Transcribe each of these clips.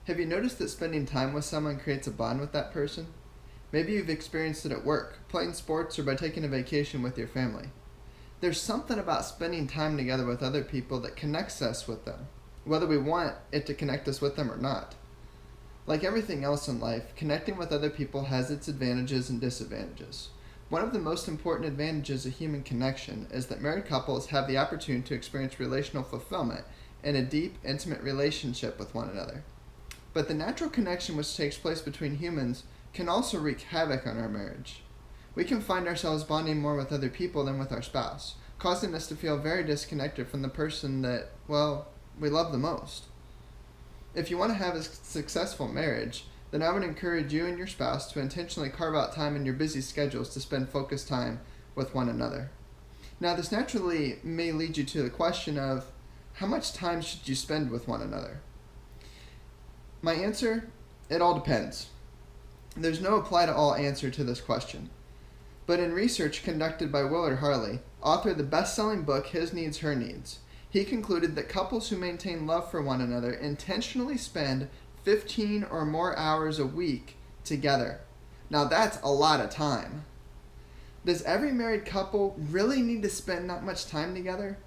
Have you noticed that spending time with someone creates a bond with that person? Maybe you've experienced it at work, playing sports, or by taking a vacation with your family. There's something about spending time together with other people that connects us with them, whether we want it to connect us with them or not. Like everything else in life, connecting with other people has its advantages and disadvantages. One of the most important advantages of human connection is that married couples have the opportunity to experience relational fulfillment and a deep, intimate relationship with one another. But the natural connection which takes place between humans can also wreak havoc on our marriage. We can find ourselves bonding more with other people than with our spouse, causing us to feel very disconnected from the person that, well, we love the most. If you want to have a successful marriage, then I would encourage you and your spouse to intentionally carve out time in your busy schedules to spend focused time with one another. Now, this naturally may lead you to the question of, how much time should you spend with one another? My answer, it all depends. There's no apply-to-all answer to this question. But in research conducted by Willard Harley, author of the best-selling book His Needs, Her Needs, he concluded that couples who maintain love for one another intentionally spend 15 or more hours a week together. Now that's a lot of time. Does every married couple really need to spend that much time together?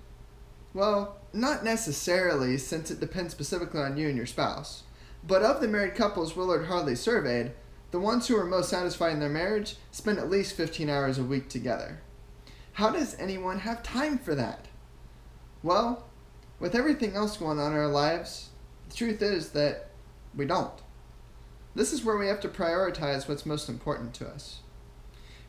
Well, not necessarily, since it depends specifically on you and your spouse. But of the married couples Willard Harley surveyed, the ones who are most satisfied in their marriage spend at least 15 hours a week together. How does anyone have time for that? Well, with everything else going on in our lives, the truth is that we don't. This is where we have to prioritize what's most important to us.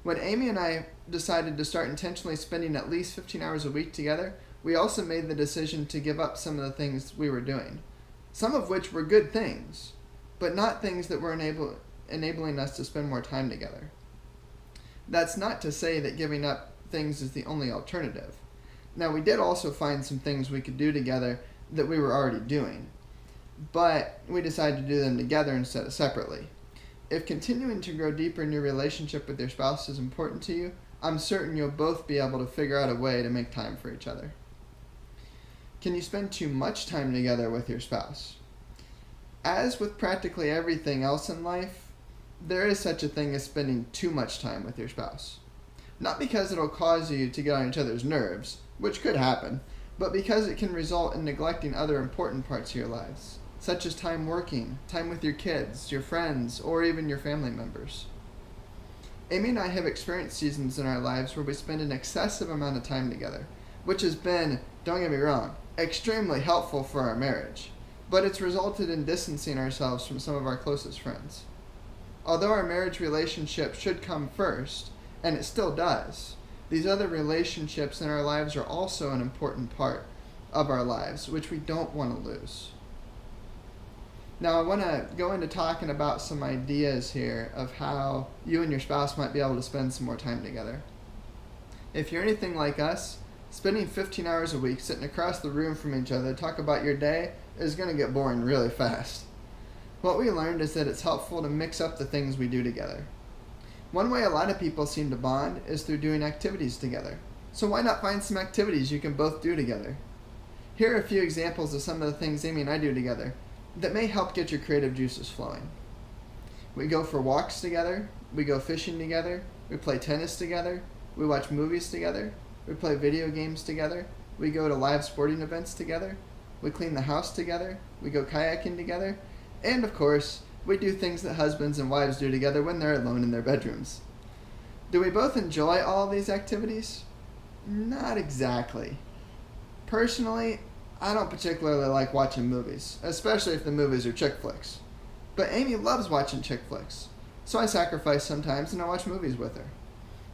When Amy and I decided to start intentionally spending at least 15 hours a week together, we also made the decision to give up some of the things we were doing. Some of which were good things, but not things that were enabling us to spend more time together. That's not to say that giving up things is the only alternative. Now, we did also find some things we could do together that we were already doing, but we decided to do them together instead of separately. If continuing to grow deeper in your relationship with your spouse is important to you, I'm certain you'll both be able to figure out a way to make time for each other. Can you spend too much time together with your spouse? As with practically everything else in life, there is such a thing as spending too much time with your spouse. Not because it'll cause you to get on each other's nerves, which could happen, but because it can result in neglecting other important parts of your lives, such as time working, time with your kids, your friends, or even your family members. Amy and I have experienced seasons in our lives where we spend an excessive amount of time together, which has been, don't get me wrong, extremely helpful for our marriage, but it's resulted in distancing ourselves from some of our closest friends. Although our marriage relationship should come first, and it still does, these other relationships in our lives are also an important part of our lives, which we don't want to lose. Now, I want to go into talking about some ideas here of how you and your spouse might be able to spend some more time together. If you're anything like us, spending 15 hours a week sitting across the room from each other to talk about your day is going to get boring really fast. What we learned is that it's helpful to mix up the things we do together. One way a lot of people seem to bond is through doing activities together. So why not find some activities you can both do together? Here are a few examples of some of the things Amy and I do together that may help get your creative juices flowing. We go for walks together, we go fishing together, we play tennis together, we watch movies together, we play video games together, we go to live sporting events together, we clean the house together, we go kayaking together, and of course, we do things that husbands and wives do together when they're alone in their bedrooms. Do we both enjoy all of these activities? Not exactly. Personally, I don't particularly like watching movies, especially if the movies are chick flicks. But Amy loves watching chick flicks, so I sacrifice sometimes and I watch movies with her.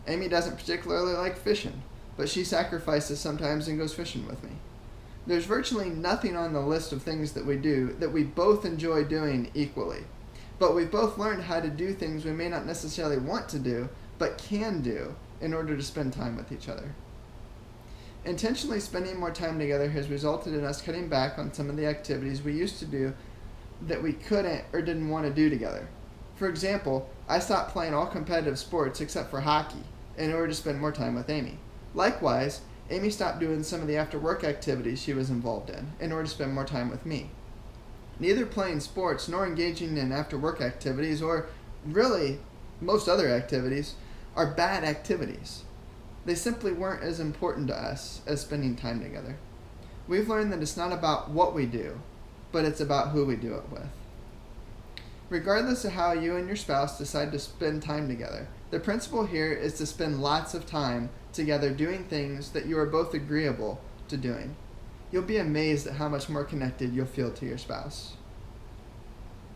Amy doesn't particularly like fishing, but she sacrifices sometimes and goes fishing with me. There's virtually nothing on the list of things that we do that we both enjoy doing equally. But we've both learned how to do things we may not necessarily want to do, but can do in order to spend time with each other. Intentionally spending more time together has resulted in us cutting back on some of the activities we used to do that we couldn't or didn't want to do together. For example, I stopped playing all competitive sports except for hockey in order to spend more time with Amy. Likewise, Amy stopped doing some of the after-work activities she was involved in order to spend more time with me. Neither playing sports nor engaging in after work activities, or really most other activities, are bad activities. They simply weren't as important to us as spending time together. We've learned that it's not about what we do, but it's about who we do it with. Regardless of how you and your spouse decide to spend time together, the principle here is to spend lots of time together doing things that you are both agreeable to doing. You'll be amazed at how much more connected you'll feel to your spouse.